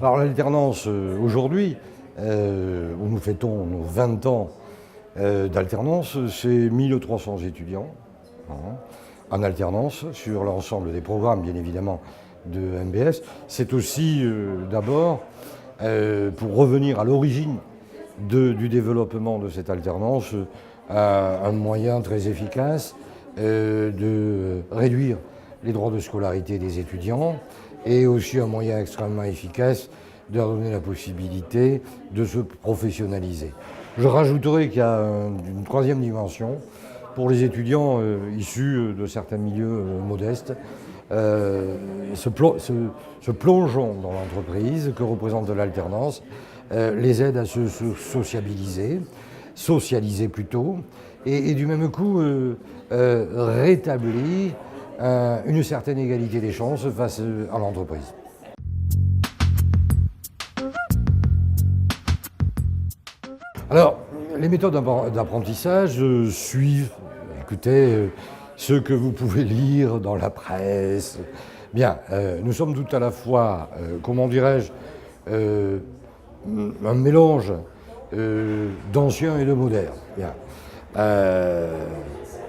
Alors l'alternance aujourd'hui, où nous fêtons nos 20 ans d'alternance, c'est 1300 étudiants en alternance sur l'ensemble des programmes, bien évidemment, de MBS. C'est aussi d'abord pour revenir à l'origine du développement de cette alternance, un moyen très efficace de réduire les droits de scolarité des étudiants et aussi un moyen extrêmement efficace de leur donner la possibilité de se professionnaliser. Je rajouterai qu'il y a une troisième dimension pour les étudiants issus de certains milieux modestes, se plongeant dans l'entreprise que représente l'alternance, les aide à se socialiser plutôt, et du même coup rétablir une certaine égalité des chances face à l'entreprise. Alors, les méthodes d'apprentissage suivent, écoutez, ce que vous pouvez lire dans la presse. Bien, nous sommes tout à la fois, comment dirais-je, un mélange d'ancien et de moderne. Bien.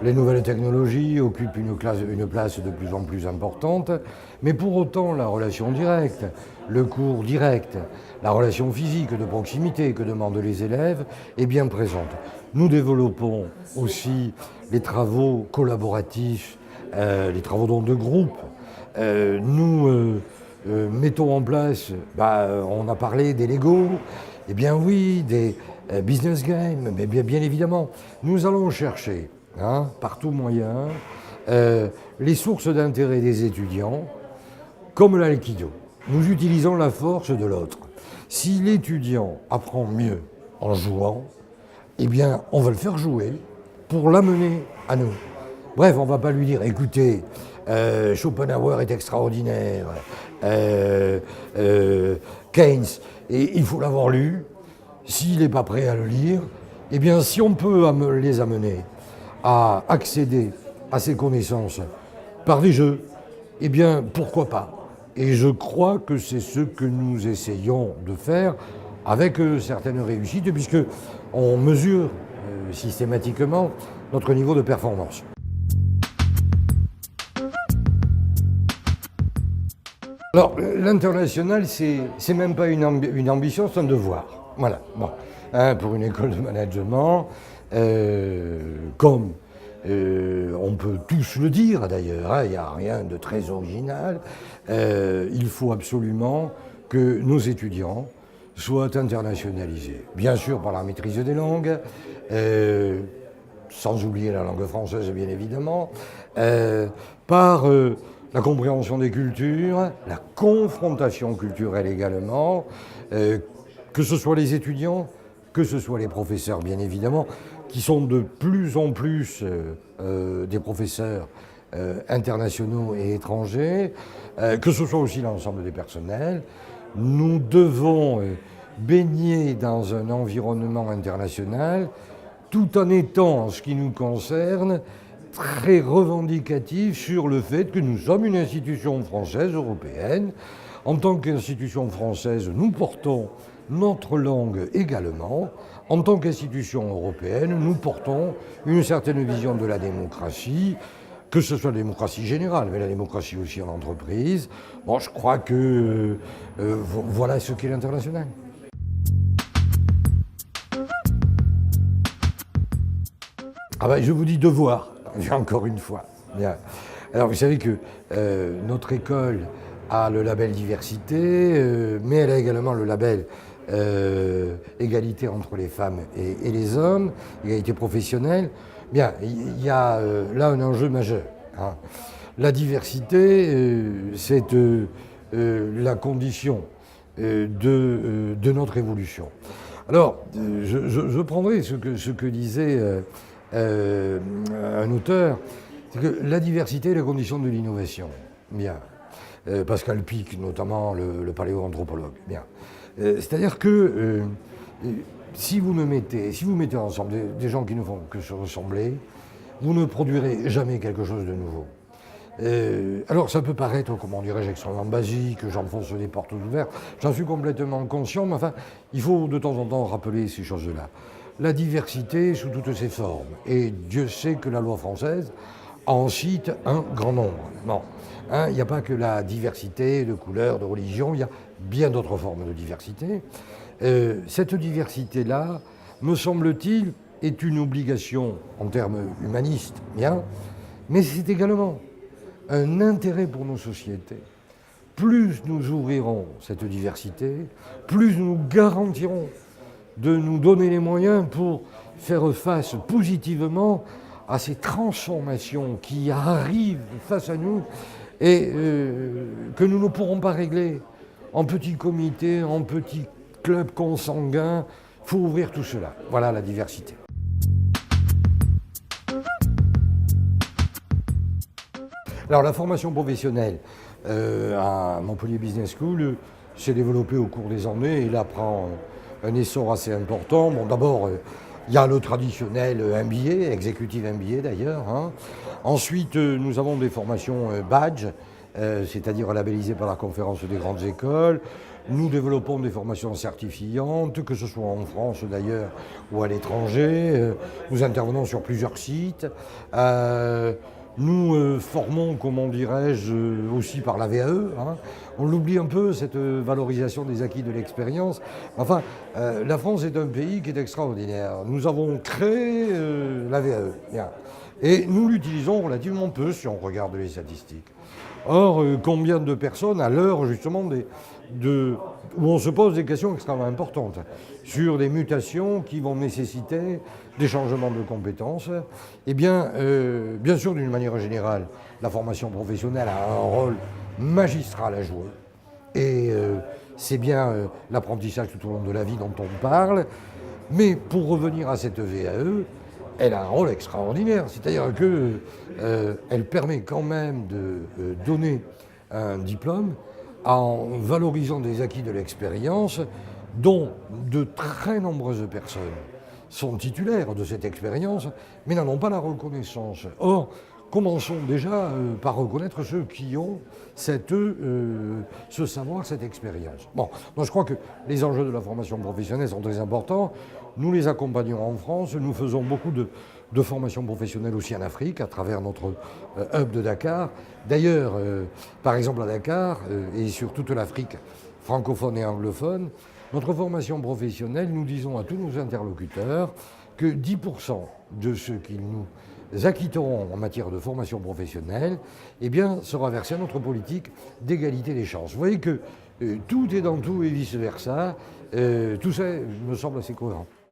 Les nouvelles technologies occupent une place de plus en plus importante, mais pour autant la relation directe, le cours direct, la relation physique de proximité que demandent les élèves est bien présente. Nous développons aussi les travaux collaboratifs, les travaux de groupe. Nous mettons en place, on a parlé des Lego, eh bien oui, des business games, mais bien évidemment, nous allons chercher par tout moyen, les sources d'intérêt des étudiants, comme l'aïkido. Nous utilisons la force de l'autre. Si l'étudiant apprend mieux en jouant, eh bien, on va le faire jouer pour l'amener à nous. Bref, on ne va pas lui dire, écoutez, Schopenhauer est extraordinaire, Keynes, et il faut l'avoir lu. S'il n'est pas prêt à le lire, eh bien, si on peut les amener à accéder à ces connaissances par des jeux, eh bien, pourquoi pas? Et je crois que c'est ce que nous essayons de faire avec certaines réussites, puisqu'on mesure systématiquement notre niveau de performance. Alors, l'international, c'est même pas une ambition, c'est un devoir. Voilà. Bon. Pour une école de management, comme on peut tous le dire d'ailleurs, il n'y a rien de très original, il faut absolument que nos étudiants soient internationalisés. Bien sûr par la maîtrise des langues, sans oublier la langue française bien évidemment, par la compréhension des cultures, la confrontation culturelle également, que ce soit les étudiants, que ce soit les professeurs bien évidemment, qui sont de plus en plus des professeurs internationaux et étrangers, que ce soit aussi l'ensemble des personnels. Nous devons baigner dans un environnement international tout en étant, en ce qui nous concerne, très revendicatif sur le fait que nous sommes une institution française européenne. En tant qu'institution française, nous portons notre langue également. En tant qu'institution européenne, nous portons une certaine vision de la démocratie, que ce soit la démocratie générale, mais la démocratie aussi en entreprise. Bon, je crois que voilà ce qu'est l'international. Je vous dis devoir, encore une fois. Bien. Alors vous savez que notre école a le label diversité, mais elle a également le label égalité entre les femmes et les hommes, égalité professionnelle. Bien, il y a là un enjeu majeur. La diversité, c'est la condition de notre évolution. Alors, je prendrai ce que disait un auteur, c'est que la diversité est la condition de l'innovation. Bien. Pascal Pic, notamment le paléoanthropologue. Bien. C'est-à-dire que si vous mettez ensemble des gens qui ne font que se ressembler, vous ne produirez jamais quelque chose de nouveau. Alors ça peut paraître, comment dirais-je, extrêmement basique, j'enfonce des portes ouvertes, j'en suis complètement conscient, mais enfin, il faut de temps en temps rappeler ces choses-là. La diversité sous toutes ses formes, et Dieu sait que la loi française en cite un grand nombre. Bon, hein, il n'y a pas que la diversité de couleurs, de religion, il y a bien d'autres formes de diversité. Cette diversité-là, me semble-t-il, est une obligation en termes humanistes, bien, mais c'est également un intérêt pour nos sociétés. Plus nous ouvrirons cette diversité, plus nous garantirons de nous donner les moyens pour faire face positivement à ces transformations qui arrivent face à nous et que nous ne pourrons pas régler en petits comités, en petits clubs consanguins. Il faut ouvrir tout cela. Voilà la diversité. Alors la formation professionnelle à Montpellier Business School s'est développée au cours des années et là prend un essor assez important. Bon, d'abord, il y a le traditionnel MBA, Executive MBA d'ailleurs. Hein. Ensuite, nous avons des formations badge, c'est-à-dire labellisées par la conférence des grandes écoles. Nous développons des formations certifiantes, que ce soit en France d'ailleurs ou à l'étranger. Nous intervenons sur plusieurs sites. Nous formons, comment dirais-je, aussi par la VAE. Hein. On l'oublie un peu, cette valorisation des acquis de l'expérience. Enfin, la France est un pays qui est extraordinaire. Nous avons créé la VAE. Bien. Et nous l'utilisons relativement peu si on regarde les statistiques. Or, combien de personnes, à l'heure justement où on se pose des questions extrêmement importantes sur des mutations qui vont nécessiter des changements de compétences, eh bien, bien sûr, d'une manière générale, la formation professionnelle a un rôle magistral à jouer. Et c'est bien l'apprentissage tout au long de la vie dont on parle. Mais pour revenir à cette VAE, elle a un rôle extraordinaire, c'est-à-dire qu'elle permet quand même de donner un diplôme en valorisant des acquis de l'expérience dont de très nombreuses personnes sont titulaires de cette expérience, mais n'en ont pas la reconnaissance. Or, commençons déjà par reconnaître ceux qui ont ce savoir, cette expérience. Bon, donc je crois que les enjeux de la formation professionnelle sont très importants. Nous les accompagnons en France, nous faisons beaucoup de formation professionnelle aussi en Afrique, à travers notre hub de Dakar. D'ailleurs, par exemple à Dakar, et sur toute l'Afrique francophone et anglophone, notre formation professionnelle, nous disons à tous nos interlocuteurs que 10% de ce qu'ils nous acquitteront en matière de formation professionnelle, eh bien, sera versé à notre politique d'égalité des chances. Vous voyez que tout est dans tout et vice-versa. Tout ça me semble assez cohérent.